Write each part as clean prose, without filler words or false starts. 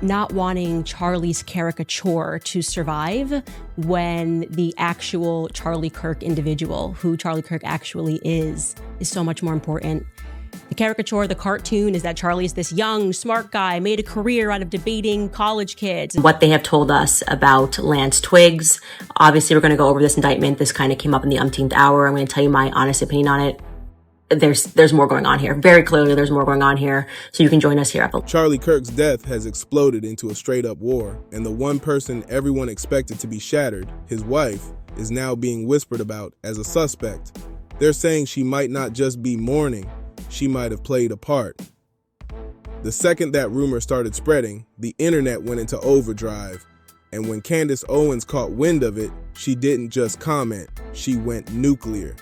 not wanting Charlie's caricature to survive when the actual Charlie Kirk individual, who Charlie Kirk actually is so much more important. The caricature, the cartoon, is that Charlie is this young, smart guy, made a career out of debating college kids. What they have told us about Lance Twiggs. Obviously, we're going to go over this indictment. This kind of came up in the umpteenth hour. I'm going to tell you my honest opinion on it. There's more going on here. Very clearly, there's more going on here. So you can join us here. Charlie Kirk's death has exploded into a straight-up war, and the one person everyone expected to be shattered, his wife, is now being whispered about as a suspect. They're saying she might not just be mourning, she might have played a part. The second that rumor started spreading, the internet went into overdrive. And when Candace Owens caught wind of it, she didn't just comment, she went nuclear.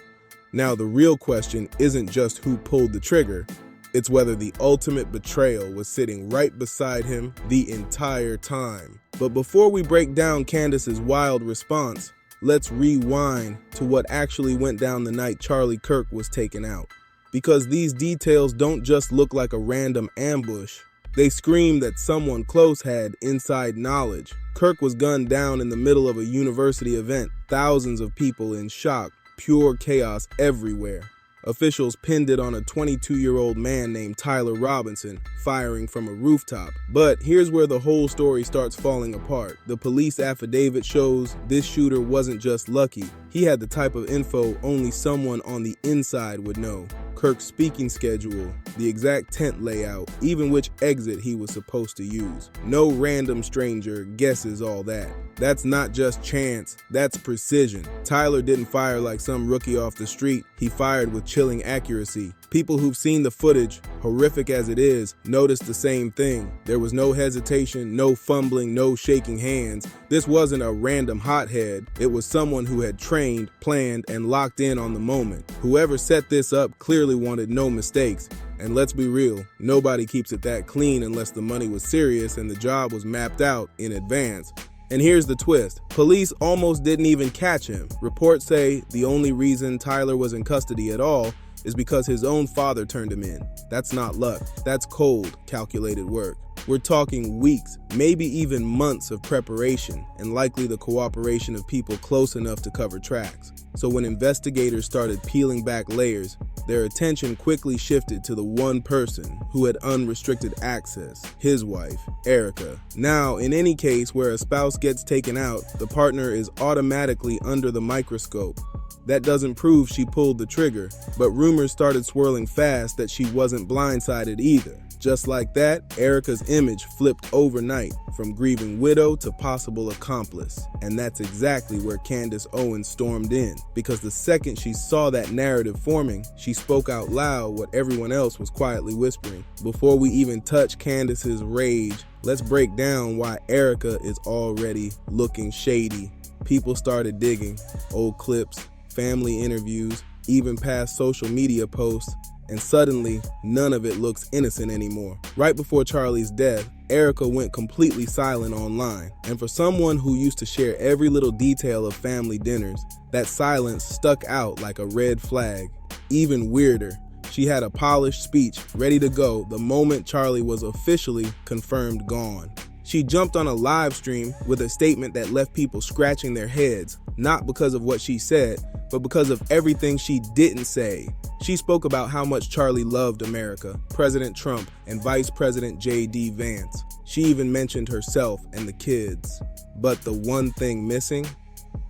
Now the real question isn't just who pulled the trigger, it's whether the ultimate betrayal was sitting right beside him the entire time. But before we break down Candace's wild response, let's rewind to what actually went down the night Charlie Kirk was taken out. Because these details don't just look like a random ambush. They scream that someone close had inside knowledge. Kirk was gunned down in the middle of a university event, thousands of people in shock, pure chaos everywhere. Officials pinned it on a 22-year-old man named Tyler Robinson, firing from a rooftop. But here's where the whole story starts falling apart. The police affidavit shows this shooter wasn't just lucky. He had the type of info only someone on the inside would know. Kirk's speaking schedule, the exact tent layout, even which exit he was supposed to use. No random stranger guesses all that. That's not just chance, that's precision. Tyler didn't fire like some rookie off the street. He fired with chilling accuracy. People who've seen the footage, horrific as it is, noticed the same thing. There was no hesitation, no fumbling, no shaking hands. This wasn't a random hothead. It was someone who had trained, planned, and locked in on the moment. Whoever set this up clearly wanted no mistakes. And let's be real, nobody keeps it that clean unless the money was serious and the job was mapped out in advance. And here's the twist. Police almost didn't even catch him. Reports say the only reason Tyler was in custody at all is because his own father turned him in. That's not luck. That's cold, calculated work. We're talking weeks, maybe even months of preparation, and likely the cooperation of people close enough to cover tracks. So when investigators started peeling back layers, their attention quickly shifted to the one person who had unrestricted access, his wife, Erica. Now, in any case where a spouse gets taken out, the partner is automatically under the microscope. That doesn't prove she pulled the trigger, but rumors started swirling fast that she wasn't blindsided either. Just like that, Erica's image flipped overnight, from grieving widow to possible accomplice. And that's exactly where Candace Owens stormed in, because the second she saw that narrative forming, she spoke out loud what everyone else was quietly whispering. Before we even touch Candace's rage, let's break down why Erica is already looking shady. People started digging, old clips, family interviews, even past social media posts, and suddenly, none of it looks innocent anymore. Right before Charlie's death, Erica went completely silent online, and for someone who used to share every little detail of family dinners, that silence stuck out like a red flag. Even weirder, she had a polished speech ready to go the moment Charlie was officially confirmed gone. She jumped on a live stream with a statement that left people scratching their heads, not because of what she said, but because of everything she didn't say. She spoke about how much Charlie loved America, President Trump, and Vice President J.D. Vance. She even mentioned herself and the kids. But the one thing missing?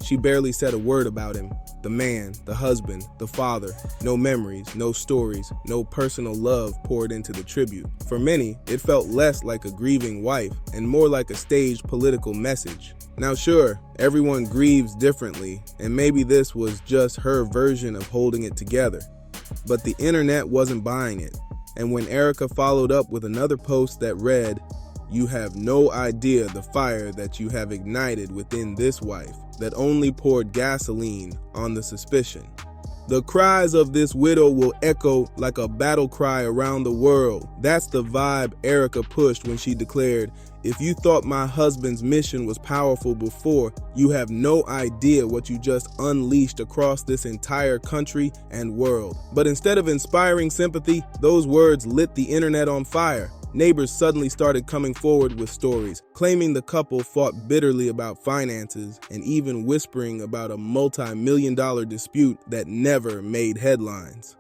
She barely said a word about him. The man, the husband, the father. No memories, no stories, no personal love poured into the tribute. For many, it felt less like a grieving wife and more like a staged political message. Now sure, everyone grieves differently, and maybe this was just her version of holding it together. But the internet wasn't buying it. And when Erica followed up with another post that read, "You have no idea the fire that you have ignited within this wife," that only poured gasoline on the suspicion. The cries of this widow will echo like a battle cry around the world. That's the vibe Erica pushed when she declared, "If you thought my husband's mission was powerful before, you have no idea what you just unleashed across this entire country and world." But instead of inspiring sympathy, those words lit the internet on fire. neighbors suddenly started coming forward with stories, claiming the couple fought bitterly about finances and even whispering about a multi-million-dollar dispute that never made headlines.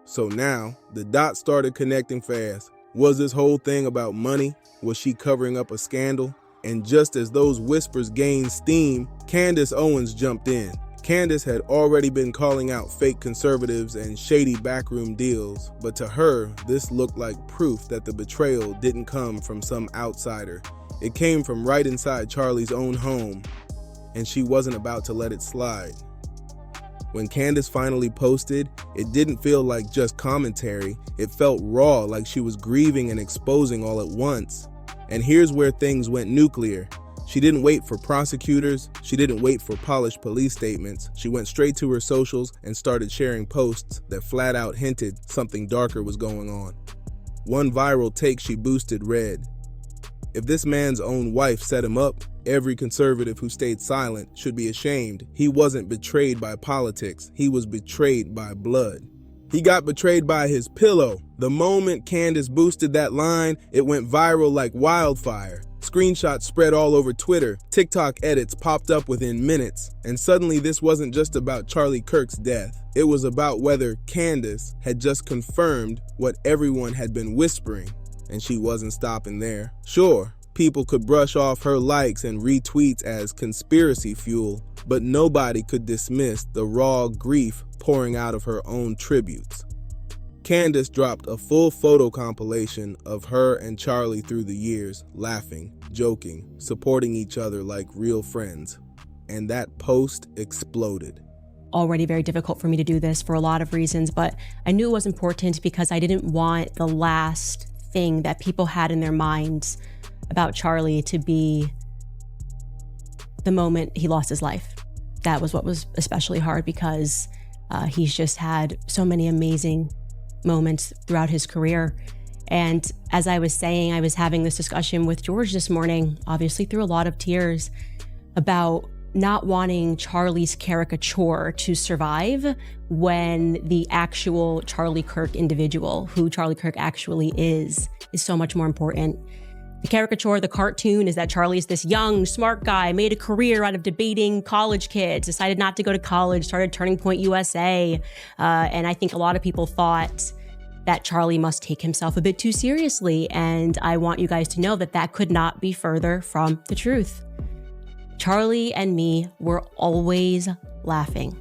So now, the dots started connecting fast. Was this whole thing about money? Was she covering up a scandal? And just as those whispers gained steam, Candace Owens jumped in. Candace had already been calling out fake conservatives and shady backroom deals, but to her, this looked like proof that the betrayal didn't come from some outsider. It came from right inside Charlie's own home, and she wasn't about to let it slide. When Candace finally posted, it didn't feel like just commentary. It felt raw, like she was grieving and exposing all at once. And here's where things went nuclear. She didn't wait for prosecutors. She didn't wait for polished police statements. She went straight to her socials and started sharing posts that flat out hinted something darker was going on. One viral take she boosted read, "If this man's own wife set him up, every conservative who stayed silent should be ashamed. He wasn't betrayed by politics. He was betrayed by blood. He got betrayed by his pillow." The moment Candace boosted that line, it went viral like wildfire. Screenshots spread all over Twitter, TikTok edits popped up within minutes, and suddenly this wasn't just about Charlie Kirk's death. It was about whether Candace had just confirmed what everyone had been whispering, and she wasn't stopping there. Sure, people could brush off her likes and retweets as conspiracy fuel, but nobody could dismiss the raw grief pouring out of her own tributes. Candace dropped a full photo compilation of her and Charlie through the years, laughing, joking, supporting each other like real friends. And that post exploded. Already very difficult for me to do this for a lot of reasons, but I knew it was important because I didn't want the last thing that people had in their minds about Charlie to be the moment he lost his life. That was what was especially hard because he's just had so many amazing moments throughout his career. And as I was saying, I was having this discussion with George this morning, obviously through a lot of tears, about not wanting Charlie's caricature to survive when the actual Charlie Kirk individual, who Charlie Kirk actually is so much more important. The caricature, the cartoon, is that Charlie's this young, smart guy, made a career out of debating college kids, decided not to go to college, started Turning Point USA. And I think a lot of people thought that Charlie must take himself a bit too seriously. And I want you guys to know that that could not be further from the truth. Charlie and me were always laughing.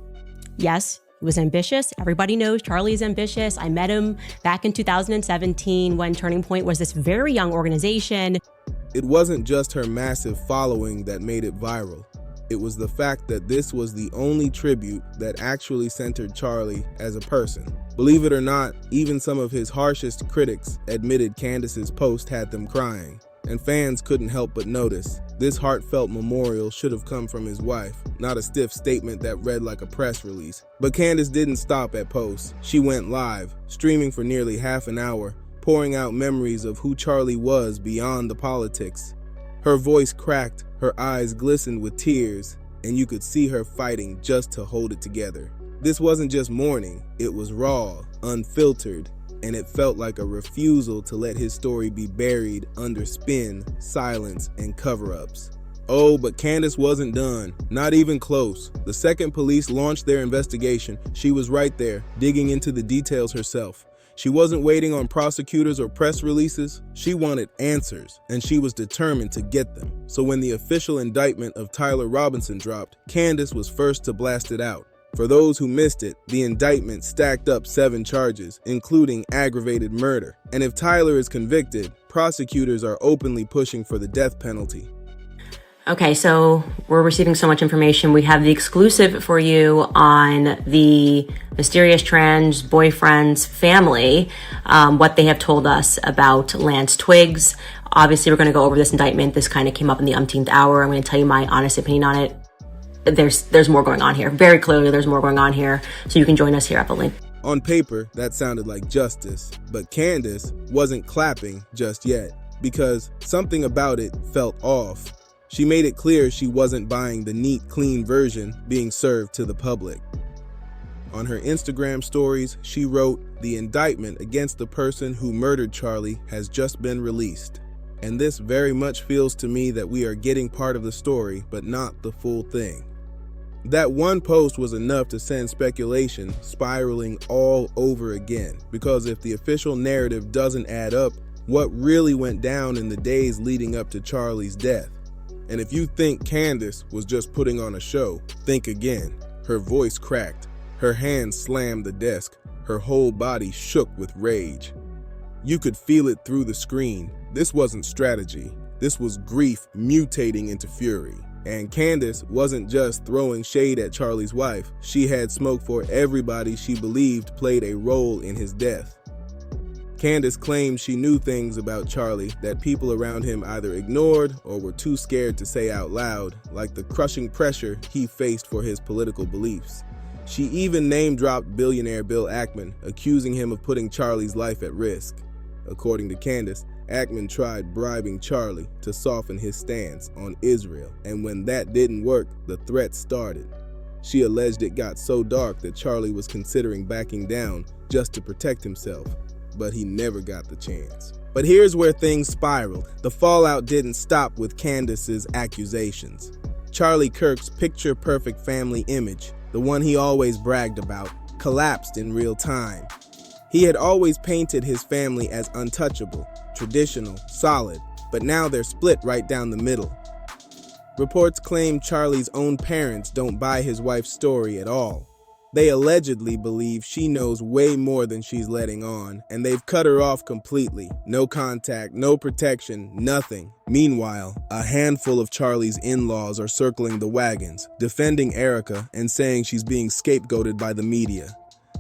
Yes, he was ambitious. Everybody knows Charlie is ambitious. I met him back in 2017 when Turning Point was this very young organization. It wasn't just her massive following that made it viral. It was the fact that this was the only tribute that actually centered Charlie as a person. Believe it or not, even some of his harshest critics admitted Candace's post had them crying. And fans couldn't help but notice. This heartfelt memorial should have come from his wife, not a stiff statement that read like a press release. But Candace didn't stop at posts. She went live, streaming for nearly half an hour, pouring out memories of who Charlie was beyond the politics. Her voice cracked, her eyes glistened with tears, and you could see her fighting just to hold it together. This wasn't just mourning, it was raw, unfiltered, and it felt like a refusal to let his story be buried under spin, silence, and cover-ups. Oh, but Candace wasn't done. Not even close. The second police launched their investigation, she was right there, digging into the details herself. She wasn't waiting on prosecutors or press releases. She wanted answers, and she was determined to get them. So when the official indictment of Tyler Robinson dropped, Candace was first to blast it out. For those who missed it, the indictment stacked up 7 charges, including aggravated murder. And if Tyler is convicted, prosecutors are openly pushing for the death penalty. Okay, so we're receiving so much information. We have the exclusive for you on the mysterious trans boyfriend's family, what they have told us about Lance Twiggs. Obviously, we're going to go over this indictment. This kind of came up in the umpteenth hour. I'm going to tell you my honest opinion on it. There's more going on here. Very clearly, there's more going on here. So you can join us here at the link. On paper, that sounded like justice, but Candace wasn't clapping just yet because something about it felt off. She made it clear she wasn't buying the neat, clean version being served to the public. On her Instagram stories, she wrote, the indictment against the person who murdered Charlie has just been released. And this very much feels to me that we are getting part of the story, but not the full thing. That one post was enough to send speculation spiraling all over again, because if the official narrative doesn't add up, what really went down in the days leading up to Charlie's death? And if you think Candace was just putting on a show, think again. Her voice cracked, her hands slammed the desk, her whole body shook with rage. You could feel it through the screen. This wasn't strategy. This was grief mutating into fury. And Candace wasn't just throwing shade at Charlie's wife. She had smoke for everybody she believed played a role in his death. Candace claimed she knew things about Charlie that people around him either ignored or were too scared to say out loud, like the crushing pressure he faced for his political beliefs. She even name-dropped billionaire Bill Ackman, accusing him of putting Charlie's life at risk. According to Candace, Ackman tried bribing Charlie to soften his stance on Israel, and when that didn't work, the threat started. She alleged it got so dark that Charlie was considering backing down just to protect himself, but he never got the chance. But here's where things spiraled. The fallout didn't stop with Candace's accusations. Charlie Kirk's picture-perfect family image, the one he always bragged about, collapsed in real time. He had always painted his family as untouchable, traditional, solid, but now they're split right down the middle. Reports claim Charlie's own parents don't buy his wife's story at all. They allegedly believe she knows way more than she's letting on, and they've cut her off completely. No contact, no protection, nothing. Meanwhile, a handful of Charlie's in-laws are circling the wagons, defending Erica and saying she's being scapegoated by the media.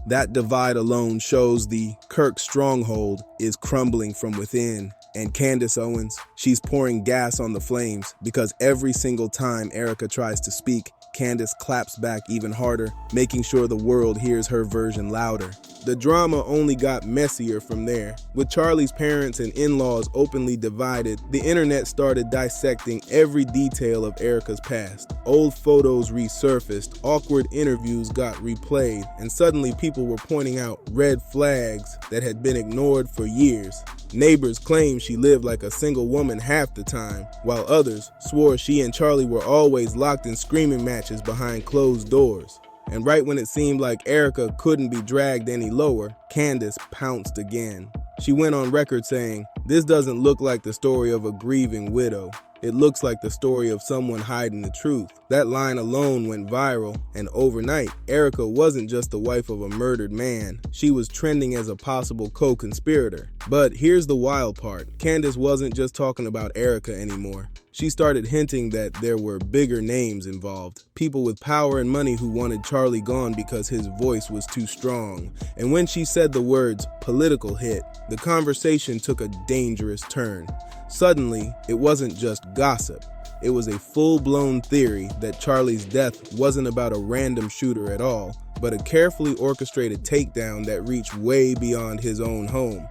That divide alone shows the Kirk stronghold is crumbling from within. And Candace Owens, she's pouring gas on the flames because every single time Erica tries to speak, Candace claps back even harder, making sure the world hears her version louder. The drama only got messier from there. With Charlie's parents and in-laws openly divided, the internet started dissecting every detail of Erica's past. Old photos resurfaced, awkward interviews got replayed, and suddenly people were pointing out red flags that had been ignored for years. Neighbors claimed she lived like a single woman half the time, while others swore she and Charlie were always locked in screaming matches behind closed doors. And right when it seemed like Erica couldn't be dragged any lower, Candace pounced again. She went on record saying, "This doesn't look like the story of a grieving widow. It looks like the story of someone hiding the truth." That line alone went viral, and overnight, Erica wasn't just the wife of a murdered man. She was trending as a possible co-conspirator. But here's the wild part. Candace wasn't just talking about Erica anymore. She started hinting that there were bigger names involved. People with power and money who wanted Charlie gone because his voice was too strong. And when she said the words "political hit," the conversation took a dangerous turn. Suddenly, it wasn't just gossip. It was a full-blown theory that Charlie's death wasn't about a random shooter at all, but a carefully orchestrated takedown that reached way beyond his own home.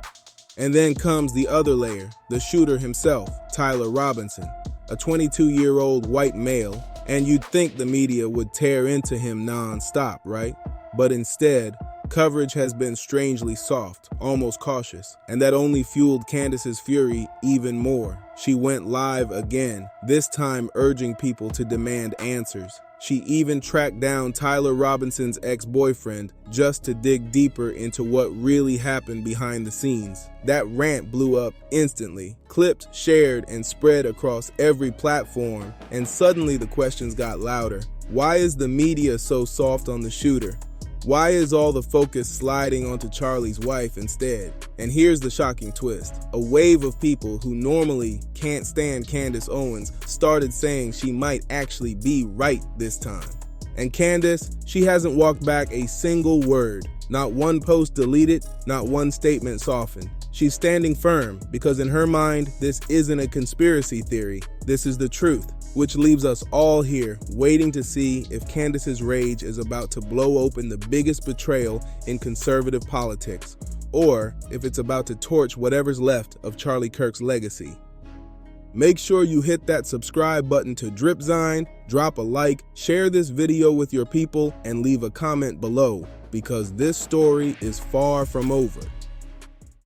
And then comes the other layer, the shooter himself, Tyler Robinson, a 22-year-old white male, and you'd think the media would tear into him non-stop, right? But instead, coverage has been strangely soft, almost cautious, and that only fueled Candace's fury even more. She went live again, this time urging people to demand answers. She even tracked down Tyler Robinson's ex-boyfriend just to dig deeper into what really happened behind the scenes. That rant blew up instantly, clipped, shared, and spread across every platform, and suddenly the questions got louder. Why is the media so soft on the shooter? Why is all the focus sliding onto Charlie's wife instead? And here's the shocking twist. A wave of people who normally can't stand Candace Owens started saying she might actually be right this time. And Candace, she hasn't walked back a single word. Not one post deleted, not one statement softened. She's standing firm because in her mind, this isn't a conspiracy theory. This is the truth. Which leaves us all here waiting to see if Candace's rage is about to blow open the biggest betrayal in conservative politics, or if it's about to torch whatever's left of Charlie Kirk's legacy. Make sure you hit that subscribe button to Dripzine, drop a like, share this video with your people, and leave a comment below. because this story is far from over.